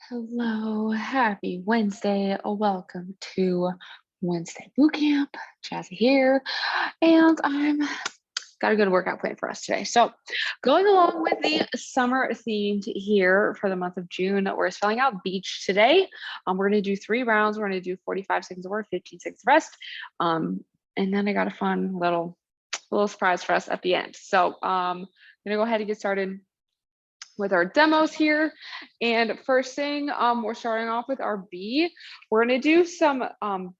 Hello, happy Wednesday. Welcome to Wednesday Bootcamp. Jazzy here, and I'm got a good workout plan for us today. So, going along with the summer themed here for the month of June, we're spelling out beach today. We're going to do 3 rounds. We're going to do 45 seconds of work, 15 seconds of rest, and then I got a fun little surprise for us at the end. So, I'm going to go ahead and get started with our demos here. And first thing, we're starting off with our B. We're going to do some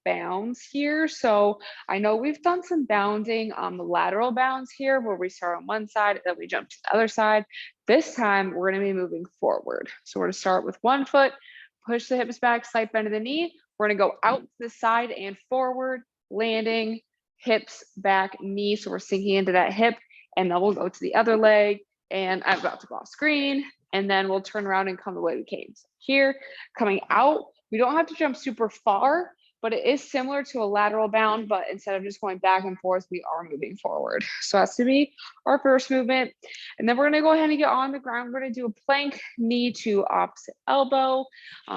bounds here. So I know we've done some bounding on the lateral bounds here where we start on one side, then we jump to the other side. This time we're going to be moving forward. So we're going to start with one foot, push the hips back, slight bend of the knee. We're going to go out to the side and forward, landing, hips back, knee. So we're sinking into that hip, and then we'll go to the other leg. And I'm about to go off screen, and then we'll turn around and come the way we came. So here, coming out, we don't have to jump super far, but it is similar to a lateral bound, but instead of just going back and forth, we are moving forward. So that's to be our first movement. And then we're gonna go ahead and get on the ground. We're gonna do a plank, knee to opposite elbow.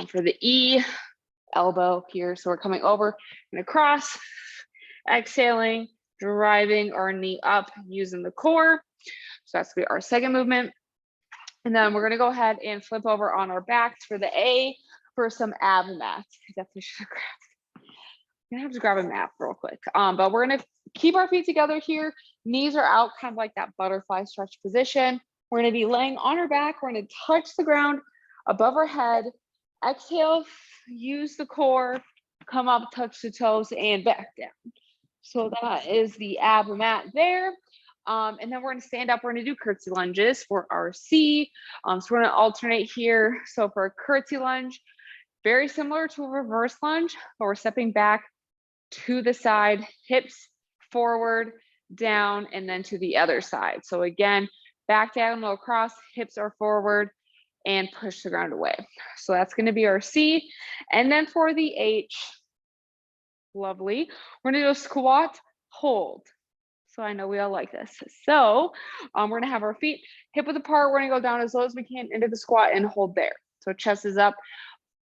For the E, elbow here. So we're coming over and across, exhaling, driving our knee up using the core. So that's gonna be our second movement. And then we're gonna go ahead and flip over on our backs for the A for some ab mats. Definitely should have grabbed. I'm gonna have to grab a mat real quick. But we're gonna keep our feet together here. Knees are out, kind of like that butterfly stretch position. We're gonna be laying on our back. We're gonna touch the ground above our head. Exhale, use the core, come up, touch the toes, and back down. So that is the ab mat there. And then we're going to stand up. We're going to do curtsy lunges for our C. So we're going to alternate here. So for a curtsy lunge, very similar to a reverse lunge, but we're stepping back to the side, hips forward, down, and then to the other side. So again, back down, low cross, hips are forward, and push the ground away. So that's going to be our C. And then for the H, lovely, we're going to do a squat, hold. So I know we all like this. So we're gonna have our feet hip width apart. We're gonna go down as low as we can into the squat and hold there. So chest is up.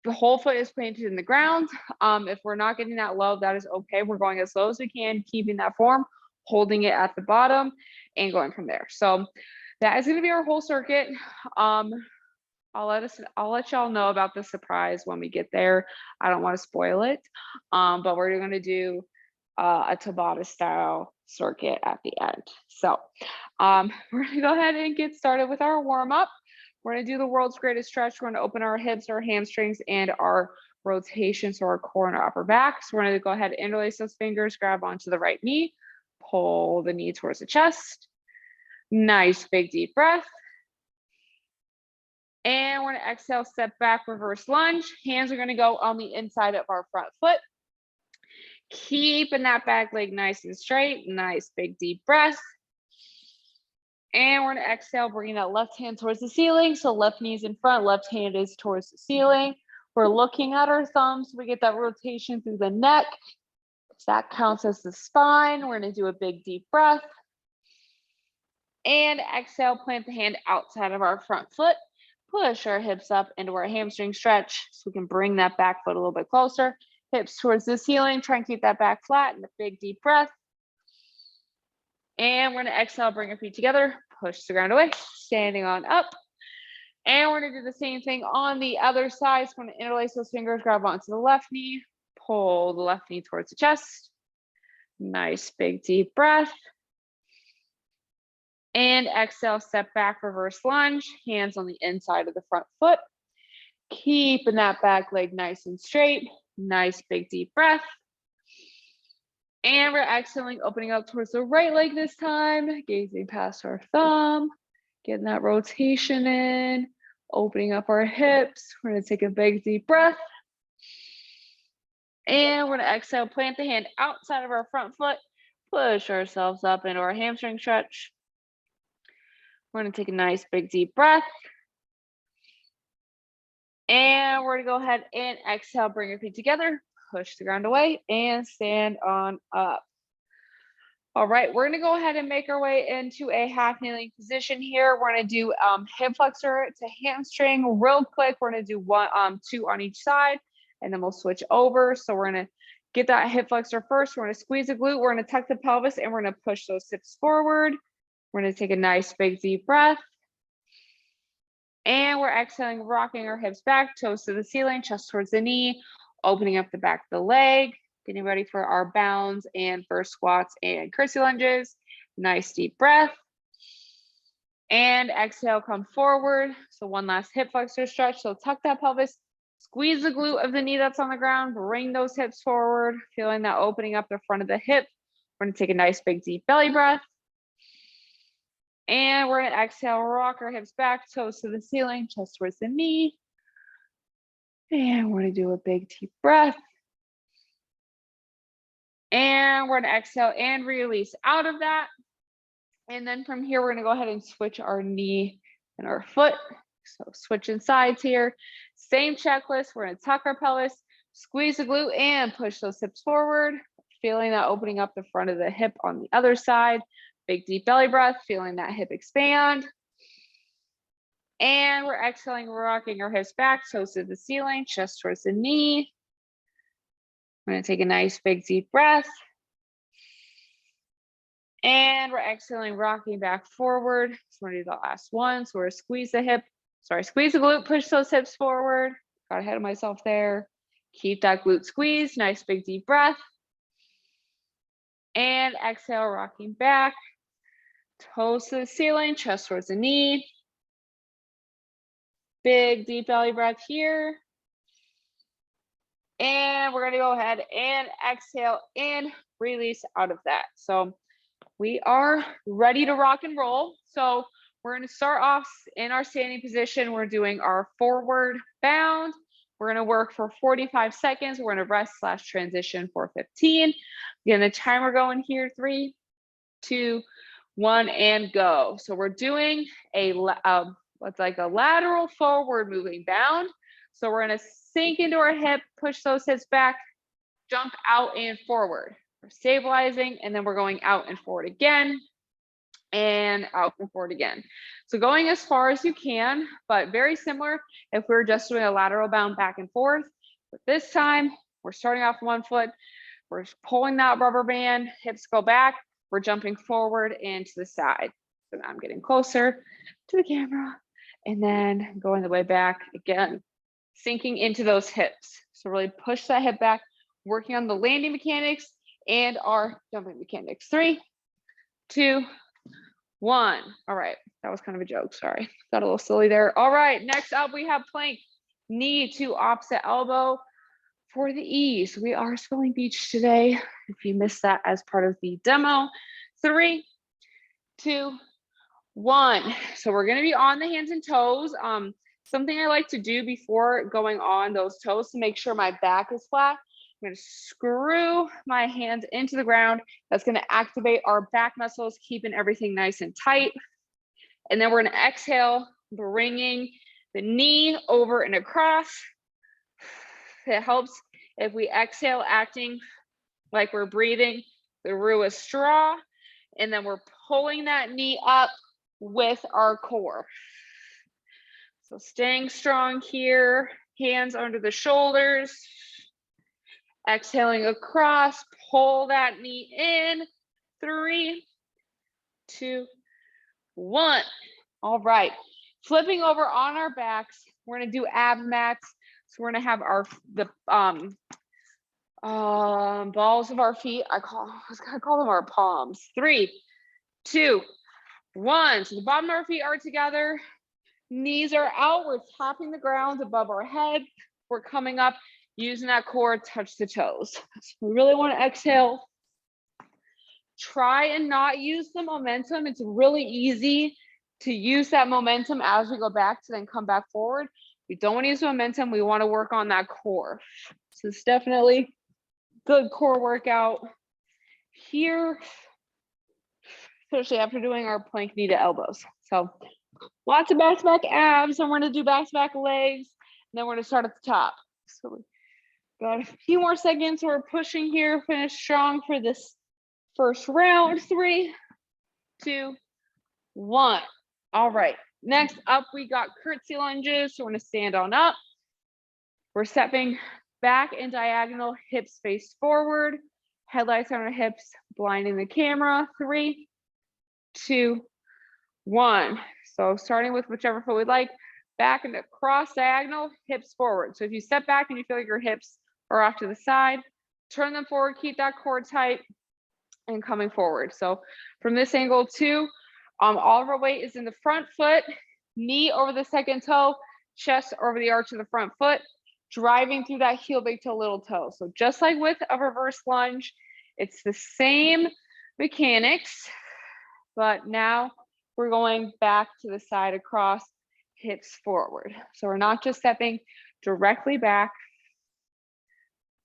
The whole foot is planted in the ground. If we're not getting that low, that is okay. We're going as low as we can, keeping that form, holding it at the bottom, and going from there. So that is gonna be our whole circuit. I'll let y'all know about the surprise when we get there. I don't want to spoil it, but we're gonna do a tabata style circuit at the end. So we're gonna go ahead and get started with our warm up. We're gonna do the world's greatest stretch. We're gonna open our hips, our hamstrings, and our rotation, so our core and our upper back. So we're gonna go ahead and interlace those fingers, grab onto the right knee, pull the knee towards the chest. Nice big deep breath. And we're gonna exhale, step back, reverse lunge. Hands are gonna go on the inside of our front foot. Keeping that back leg nice and straight. Nice big deep breath. And we're gonna exhale, bringing that left hand towards the ceiling. So left knee's in front, left hand is towards the ceiling. We're looking at our thumbs. So we get that rotation through the neck. That counts as the spine. We're gonna do a big deep breath. And exhale, plant the hand outside of our front foot. Push our hips up into our hamstring stretch so we can bring that back foot a little bit closer. Hips towards the ceiling, try and keep that back flat and a big deep breath. And we're gonna exhale, bring our feet together, push the ground away, standing on up. And we're gonna do the same thing on the other side. So we're gonna interlace those fingers, grab onto the left knee, pull the left knee towards the chest. Nice big deep breath. And exhale, step back, reverse lunge, hands on the inside of the front foot. Keeping that back leg nice and straight. Nice big deep breath. And we're exhaling, opening up towards the right leg this time, gazing past our thumb, getting that rotation in, opening up our hips. We're gonna take a big deep breath. And we're gonna exhale, plant the hand outside of our front foot, push ourselves up into our hamstring stretch. We're gonna take a nice big deep breath. And we're gonna go ahead and exhale, bring your feet together, push the ground away, and stand on up. All right, we're gonna go ahead and make our way into a half kneeling position here. We're gonna do hip flexor to hamstring real quick. We're gonna do two on each side, and then we'll switch over. So we're gonna get that hip flexor first. We're gonna squeeze the glute. We're gonna tuck the pelvis, and we're gonna push those hips forward. We're gonna take a nice big deep breath. And we're exhaling, rocking our hips back, toes to the ceiling, chest towards the knee, opening up the back of the leg, getting ready for our bounds and first squats and curtsy lunges. Nice deep breath. And exhale, come forward. So one last hip flexor stretch. So tuck that pelvis, squeeze the glute of the knee that's on the ground, bring those hips forward, feeling that opening up the front of the hip. We're gonna take a nice big deep belly breath. And we're gonna exhale, rock our hips back, toes to the ceiling, chest towards the knee. And we're gonna do a big deep breath. And we're gonna exhale and release out of that. And then from here, we're gonna go ahead and switch our knee and our foot. So switching sides here. Same checklist, we're gonna tuck our pelvis, squeeze the glute and push those hips forward. Feeling that opening up the front of the hip on the other side. Big deep belly breath, feeling that hip expand. And we're exhaling, rocking our hips back, toes to the ceiling, chest towards the knee. We're gonna take a nice big deep breath. And we're exhaling, rocking back forward. So we're gonna do the last one. So we're gonna squeeze the glute, push those hips forward. Got ahead of myself there. Keep that glute squeezed, nice big deep breath. And exhale, rocking back. Toes to the ceiling, chest towards the knee. Big deep belly breath here. And we're gonna go ahead and exhale and release out of that. So we are ready to rock and roll. So we're gonna start off in our standing position. We're doing our forward bound. We're gonna work for 45 seconds. We're gonna rest/transition for 15. Again, the timer going here, 3, 2, 1, and go. So we're doing what's like a lateral forward moving bound. So we're gonna sink into our hip, push those hips back, jump out and forward. We're stabilizing, and then we're going out and forward again, and out and forward again. So going as far as you can, but very similar if we're just doing a lateral bound back and forth. But this time, we're starting off one foot, we're pulling that rubber band, hips go back, we're jumping forward and to the side. So now I'm getting closer to the camera, and then going the way back again, sinking into those hips. So really push that hip back, working on the landing mechanics and our jumping mechanics. 3, 2, 1. All right, that was kind of a joke, sorry. Got a little silly there. All right, next up we have plank, knee to opposite elbow for the ease. We are spelling beach today, if you missed that as part of the demo. 3, 2, 1. So we're gonna be on the hands and toes. Something I like to do before going on those toes to make sure my back is flat, I'm gonna screw my hands into the ground. That's gonna activate our back muscles, keeping everything nice and tight. And then we're gonna exhale, bringing the knee over and across. It helps if we exhale, acting like we're breathing through a straw. And then we're pulling that knee up with our core. So staying strong here, hands under the shoulders. Exhaling across, pull that knee in. 3, 2, 1. All right, flipping over on our backs. We're gonna do ab mats. So we're gonna have the balls of our feet. I was gonna call them our palms. 3, 2, 1. So the bottom of our feet are together. Knees are out. We're tapping the ground above our head. We're coming up, using that core, touch the toes. So we really want to exhale. Try and not use the momentum. It's really easy to use that momentum as we go back to then come back forward. We don't want to use momentum. We want to work on that core. So it's definitely good core workout here, especially after doing our plank knee to elbows. So lots of back-to-back abs, and we're going to do back-to-back legs, and then we're going to start at the top. So we got a few more seconds. We're pushing here, finish strong for this First round, 3, 2, 1. All right, next up, we got curtsy lunges. So we're gonna stand on up. We're stepping back and diagonal, hips face forward, headlights on our hips, blinding the camera. 3, 2, 1. So starting with whichever foot we'd like, back and across diagonal, hips forward. So if you step back and you feel like your hips are off to the side, turn them forward, keep that core tight, and coming forward. So from this angle too, all of our weight is in the front foot, knee over the second toe, chest over the arch of the front foot, driving through that heel big toe, little toe. So just like with a reverse lunge, it's the same mechanics, but now we're going back to the side across, hips forward. So we're not just stepping directly back,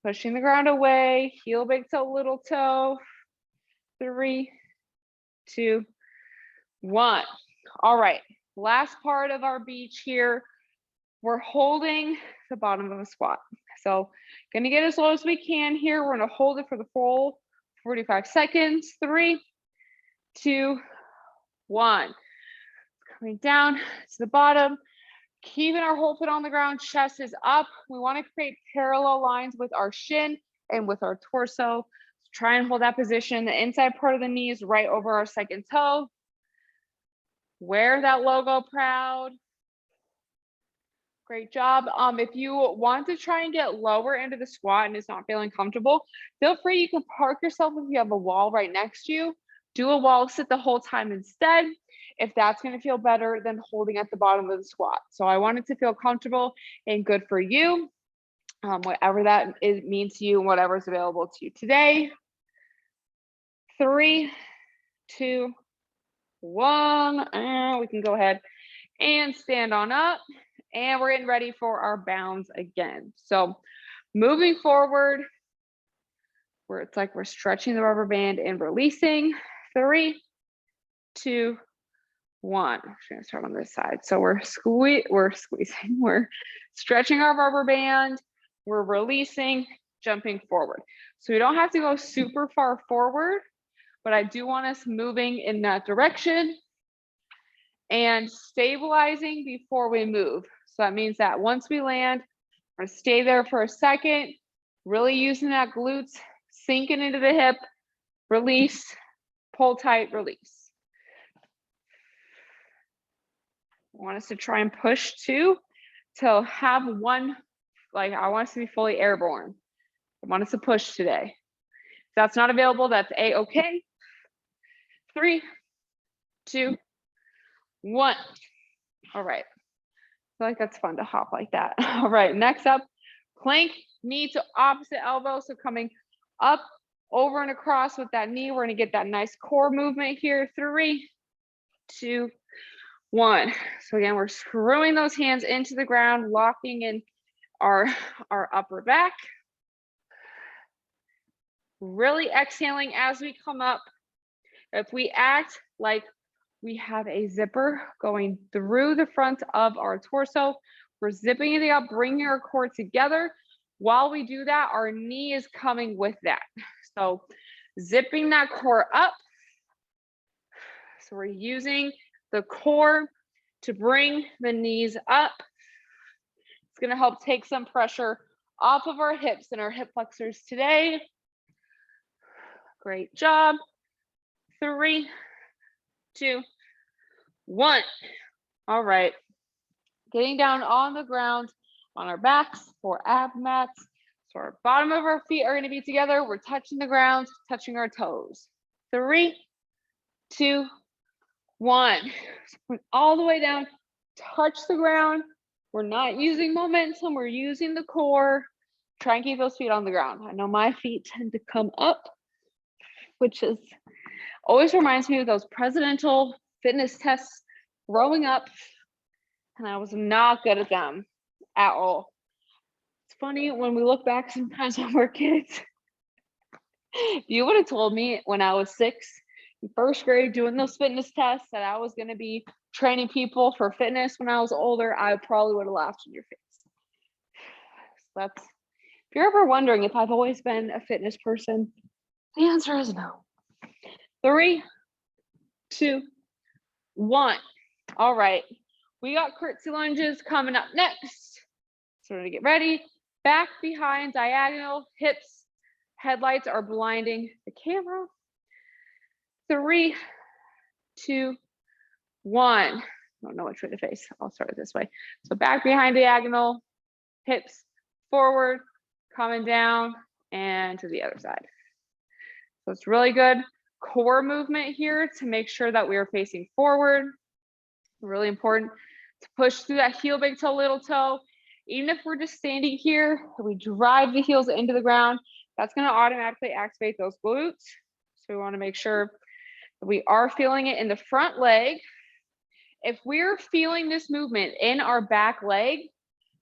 pushing the ground away, heel big toe, little toe. 3, 2, 1. All right, last part of our beach here. We're holding the bottom of a squat. So gonna get as low as we can here. We're gonna hold it for the full 45 seconds. 3, 2, 1. Coming down to the bottom, keeping our whole foot on the ground, chest is up. We wanna create parallel lines with our shin and with our torso. Try and hold that position. The inside part of the knee is right over our second toe. Wear that logo proud. Great job. If you want to try and get lower into the squat and it's not feeling comfortable, feel free. You can park yourself if you have a wall right next to you. Do a wall sit the whole time instead, if that's going to feel better than holding at the bottom of the squat. So I want it to feel comfortable and good for you, whatever that means to you and whatever is available to you today. 3, 2, 1, and we can go ahead and stand on up, and we're getting ready for our bounds again. So moving forward, where it's like we're stretching the rubber band and releasing. 3, 2, 1. I'm gonna start on this side. So we're squeezing, we're stretching our rubber band, we're releasing, jumping forward. So we don't have to go super far forward, but I do want us moving in that direction and stabilizing before we move. So that means that once we land, we're gonna stay there for a second, really using that glutes, sinking into the hip, release, pull tight, release. I want us to try and push to have one, like I want us to be fully airborne. I want us to push today. If that's not available, that's A-okay. 3, 2, 1. All right. I feel like that's fun to hop like that. All right, next up, plank, knee to opposite elbow. So coming up, over and across with that knee. We're gonna get that nice core movement here. 3, 2, 1. So again, we're screwing those hands into the ground, locking in our upper back. Really exhaling as we come up. If we act like we have a zipper going through the front of our torso, we're zipping it up, bringing our core together. While we do that, our knee is coming with that. So zipping that core up. So we're using the core to bring the knees up. It's going to help take some pressure off of our hips and our hip flexors today. Great job. 3, 2, 1. All right. Getting down on the ground on our backs for ab mats. So our bottom of our feet are going to be together. We're touching the ground, touching our toes. 3, 2, 1. So all the way down, touch the ground. We're not using momentum. We're using the core. Try and keep those feet on the ground. I know my feet tend to come up, which is always reminds me of those presidential fitness tests growing up, and I was not good at them at all. It's funny when we look back sometimes when we're kids. If you would have told me when I was 6 in first grade doing those fitness tests that I was going to be training people for fitness when I was older, I probably would have laughed in your face. So that's, if you're ever wondering if I've always been a fitness person, the answer is no. 3, 2, 1. All right, we got curtsy lunges coming up next. So we're gonna get ready. Back behind, diagonal, hips, headlights are blinding the camera. 3, 2, 1. I don't know which way to face. I'll start this way. So back behind, diagonal, hips forward, coming down, and to the other side. So it's really good core movement here to make sure that we are facing forward. Really important to push through that heel, big toe, little toe. Even if we're just standing here, we drive the heels into the ground, that's going to automatically activate those glutes. So we want to make sure that we are feeling it in the front leg. If we're feeling this movement in our back leg,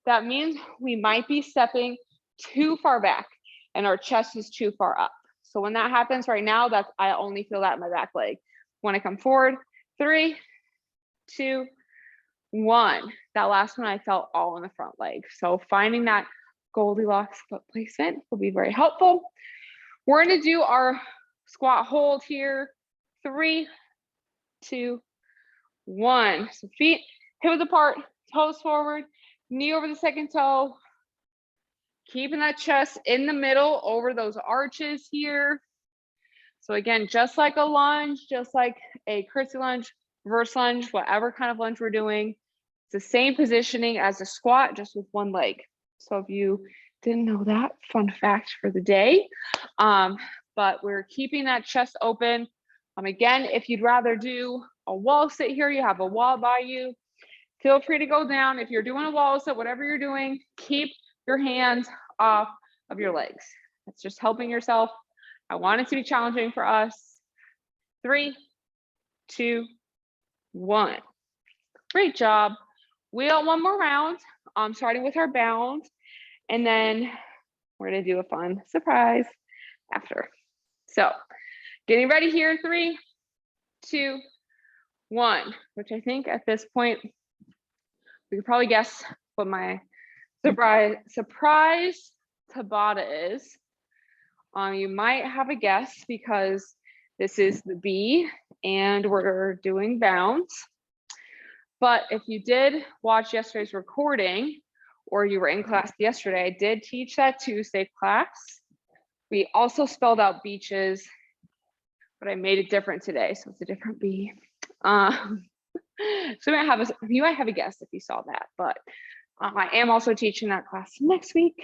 that means we might be stepping too far back and our chest is too far up. So when that happens right now, I only feel that in my back leg. When I come forward, 3, 2, 1. That last one I felt all in the front leg. So finding that Goldilocks foot placement will be very helpful. We're going to do our squat hold here. 3, 2, 1. So feet hip apart, toes forward, knee over the second toe. Keeping that chest in the middle over those arches here. So again, just like a lunge, just like a curtsy lunge, reverse lunge, whatever kind of lunge we're doing, it's the same positioning as a squat, just with one leg. So if you didn't know that, fun fact for the day. But we're keeping that chest open. Again, if you'd rather do a wall sit here, you have a wall by you, feel free to go down. If you're doing a wall sit, whatever you're doing, keep your hands off of your legs. That's just helping yourself. I want it to be challenging for us. 3, 2, 1. Great job. We got one more round, starting with our bound, and then we're gonna do a fun surprise after. So getting ready here, 3, 2, 1, which I think at this point, we could probably guess what my surprise tabata is. You might have a guess because this is the B and we're doing bounds. But if you did watch yesterday's recording or you were in class yesterday, I did teach that Tuesday class. We also spelled out beaches, but I made it different today, so it's a different B. So you might have a guess if you saw that, but I am also teaching that class next week.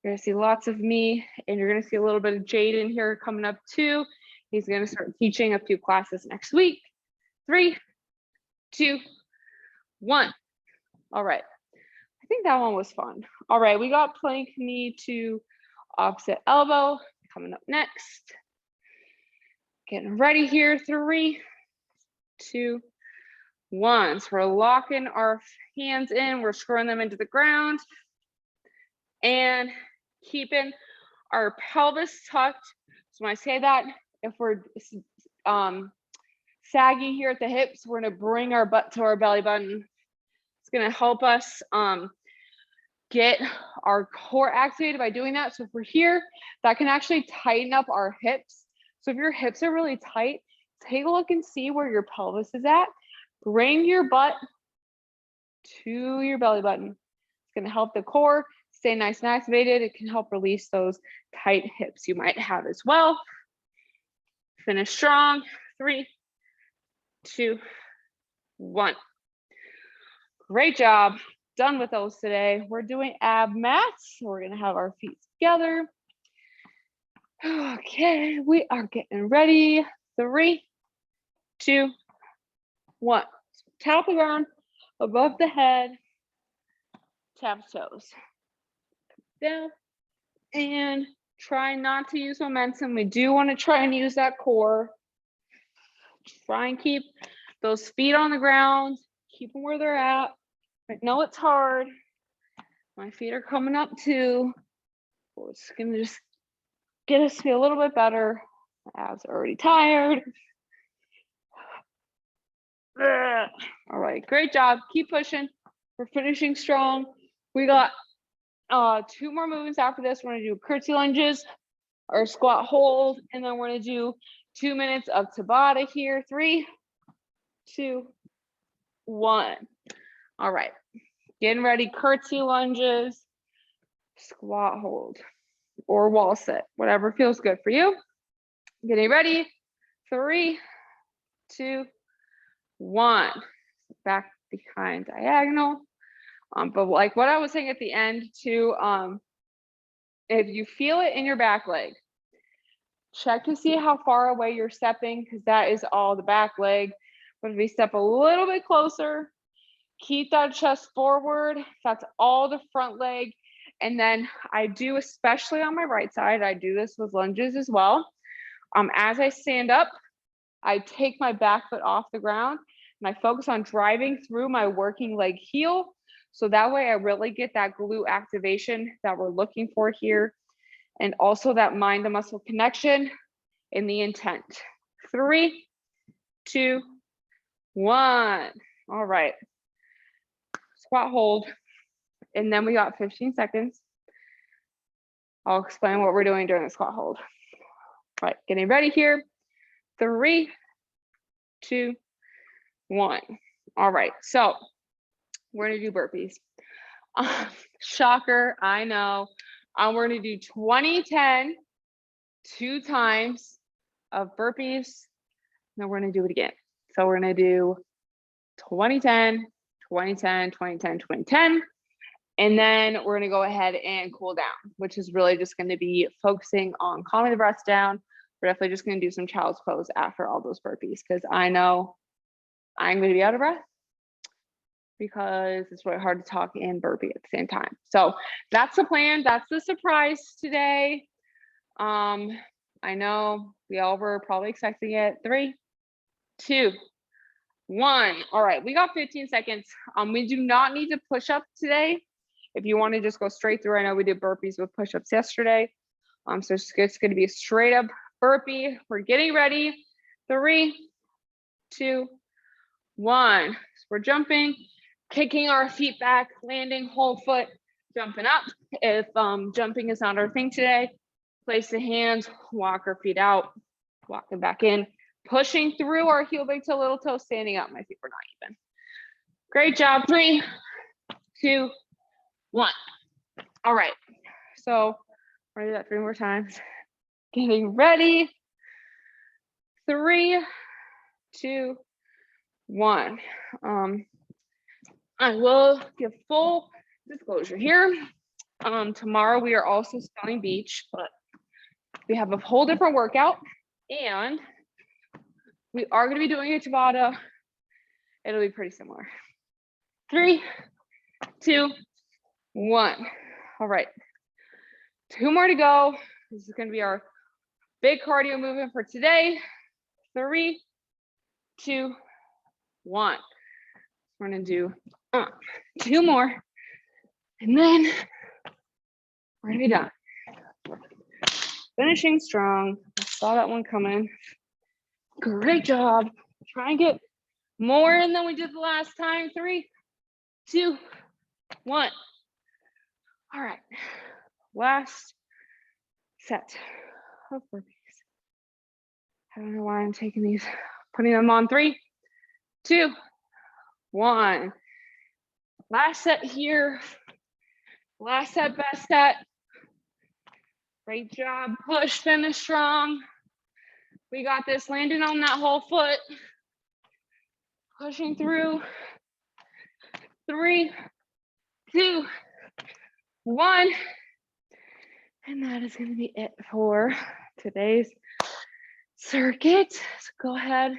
You're gonna see lots of me, and you're gonna see a little bit of Jaden here coming up too. He's gonna start teaching a few classes next week. 3, 2, 1. All right, I think that one was fun. All right, we got plank knee to opposite elbow coming up next. Getting ready here, 3, 2, 1. So we're locking our hands in, we're screwing them into the ground and keeping our pelvis tucked. So when I say that, if we're saggy here at the hips, we're gonna bring our butt to our belly button. It's gonna help us get our core activated by doing that. So if we're here, that can actually tighten up our hips. So if your hips are really tight, take a look and see where your pelvis is at. Bring your butt to your belly button. It's gonna help the core stay nice and activated. It can help release those tight hips you might have as well. Finish strong. 3, 2, 1. Great job. Done with those today. We're doing ab mats. So we're gonna have our feet together. Okay, we are getting ready. 3, 2, 1. Tap the ground above the head. Tap toes. Down and try not to use momentum. We do want to try and use that core. Try and keep those feet on the ground. Keep them where they're at. I know it's hard. My feet are coming up too. It's gonna just get us to feel a little bit better. My abs are already tired. All right, great job. Keep pushing. We're finishing strong. We got 2 more movements after this. We're gonna do curtsy lunges, our squat hold, and then we're gonna do 2 minutes of tabata here. 3, 2, 1. All right. Getting ready. Curtsy lunges, squat hold, or wall sit, whatever feels good for you. Getting ready. 3, 2, 1. Back behind diagonal. But like what I was saying at the end too, if you feel it in your back leg, check to see how far away you're stepping, because that is all the back leg. But if we step a little bit closer, keep that chest forward. That's all the front leg. And then I do, especially on my right side, I do this with lunges as well. As I stand up, I take my back foot off the ground and I focus on driving through my working leg heel. So that way I really get that glute activation that we're looking for here. And also that mind to muscle connection in the intent. 3, 2, 1. All right. Squat hold. And then we got 15 seconds. I'll explain what we're doing during the squat hold. All right, getting ready here. 3, 2, 1. All right, so we're gonna do burpees. Shocker, I know. We're gonna do 20-10, 2 times of burpees. Then we're gonna do it again. So we're gonna do 20-10, 20-10, 20-10, 20-10. And then we're gonna go ahead and cool down, which is really just gonna be focusing on calming the breath down. We're definitely just gonna do some child's pose after all those burpees, because I know I'm gonna be out of breath because it's really hard to talk and burpee at the same time. So that's the plan, that's the surprise today. I know we all were probably expecting it. 3, 2, 1. All right, we got 15 seconds. We do not need to push up today. If you want to just go straight through, I know we did burpees with push-ups yesterday. So it's going to be a straight up burpee. We're getting ready. 3, 2, 1. So we're jumping, kicking our feet back, landing whole foot, jumping up. If jumping is not our thing today, place the hands, walk our feet out, walk them back in, pushing through our heel, big toe, little toe, standing up. My feet were not even. Great job. 3, 2, 1. All right, so we're gonna do that 3 more times. Getting ready. 3, 2, 1. I will give full disclosure here. Tomorrow we are also spelling beach, but we have a whole different workout, and we are going to be doing a tabata. It'll be pretty similar. 3, 2, 1. All right, 2 more to go. This is going to be our big cardio movement for today. 3, 2, 1. We're going to do 2 more, and then we're going to be done. Finishing strong. I saw that one coming. Great job. Try and get more in than we did the last time. 3, 2, 1. All right. Last set of burpees. I don't know why I'm taking these, putting them on. 3, 2, 1. Last set here. Last set, best set. Great job. Push, finish strong. We got this. Landing on that whole foot. Pushing through. 3, 2, 1. And that is going to be it for today's circuit. So go ahead,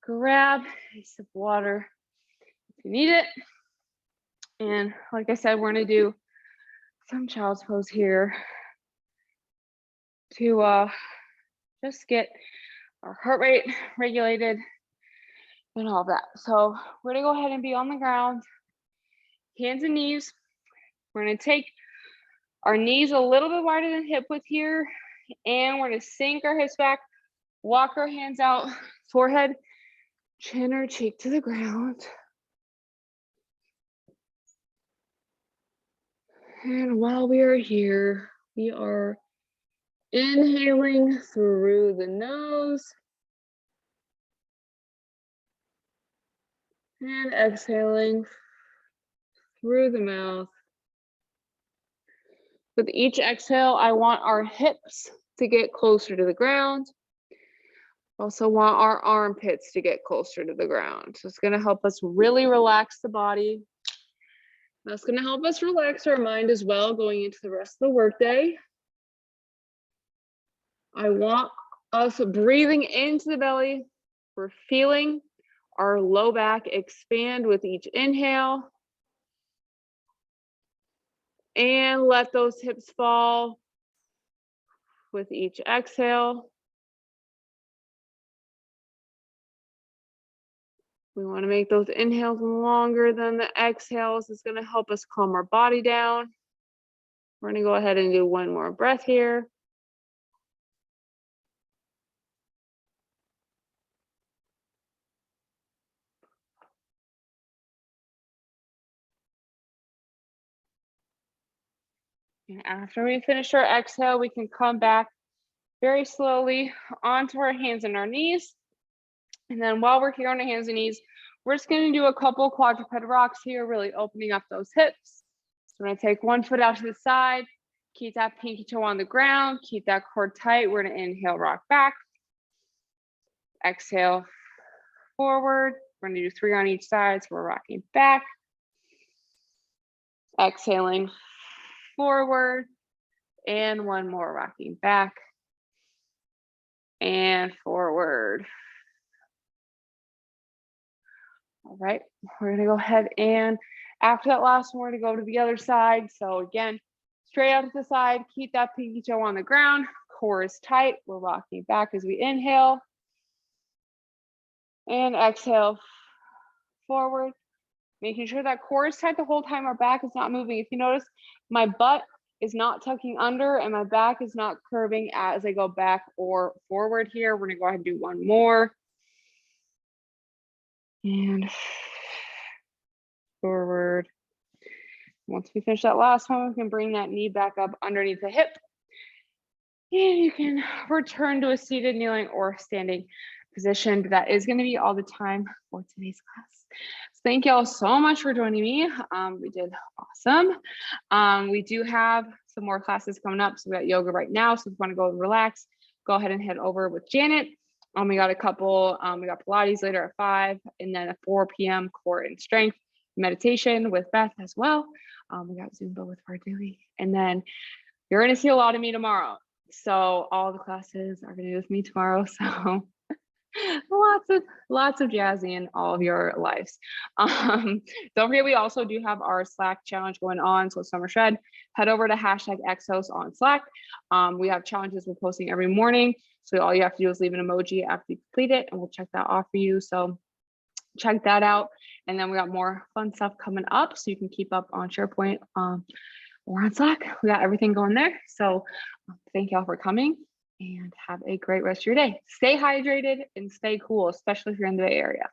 grab a sip of water if you need it. And like I said, we're going to do some child's pose here to just get our heart rate regulated and all that. So we're going to go ahead and be on the ground, hands and knees. We're going to take our knees a little bit wider than hip width here, and we're going to sink our hips back, walk our hands out, forehead, chin or cheek to the ground. And while we are here, we are Inhaling through the nose. And exhaling through the mouth. With each exhale, I want our hips to get closer to the ground. Also want our armpits to get closer to the ground. So it's going to help us really relax the body. That's going to help us relax our mind as well going into the rest of the workday. I want us breathing into the belly. We're feeling our low back expand with each inhale. And let those hips fall with each exhale. We want to make those inhales longer than the exhales. It's going to help us calm our body down. We're going to go ahead and do one more breath here. And after we finish our exhale, we can come back very slowly onto our hands and our knees. And then while we're here on our hands and knees, we're just going to do a couple quadruped rocks here, really opening up those hips. So we're going to take one foot out to the side, keep that pinky toe on the ground, keep that core tight. We're going to inhale, rock back. Exhale, forward. We're going to do 3 on each side, so we're rocking back. Exhaling, forward. And one more, rocking back. And forward. All right, we're gonna go ahead and after that last one, we're gonna go to the other side. So again, straight out to the side, keep that pinky toe on the ground, core is tight. We're rocking back as we inhale. And exhale, forward. Making sure that core is tight the whole time, our back is not moving. If you notice, my butt is not tucking under and my back is not curving as I go back or forward here. We're gonna go ahead and do one more. And forward. Once we finish that last one, we can bring that knee back up underneath the hip. And you can return to a seated, kneeling, or standing position. But that is going to be all the time for today's class. So thank you all so much for joining me. We did awesome. We do have some more classes coming up. So we got yoga right now. So if you want to go and relax, go ahead and head over with Janet. We got a couple, we got Pilates later at 5, and then at 4 p.m. core and strength meditation with Beth as well. We got Zumba with Varduli, and then you're going to see a lot of me tomorrow. So all the classes are going to be with me tomorrow. So lots of Jazzy in all of your lives. Don't forget, we also do have our Slack challenge going on. So Summer Shred, head over to #Exos on Slack. We have challenges we're posting every morning. So all you have to do is leave an emoji after you complete it, and we'll check that off for you. So check that out. And then we got more fun stuff coming up, so you can keep up on SharePoint or on Slack. We got everything going there. So thank y'all for coming, and have a great rest of your day. Stay hydrated and stay cool, especially if you're in the Bay Area.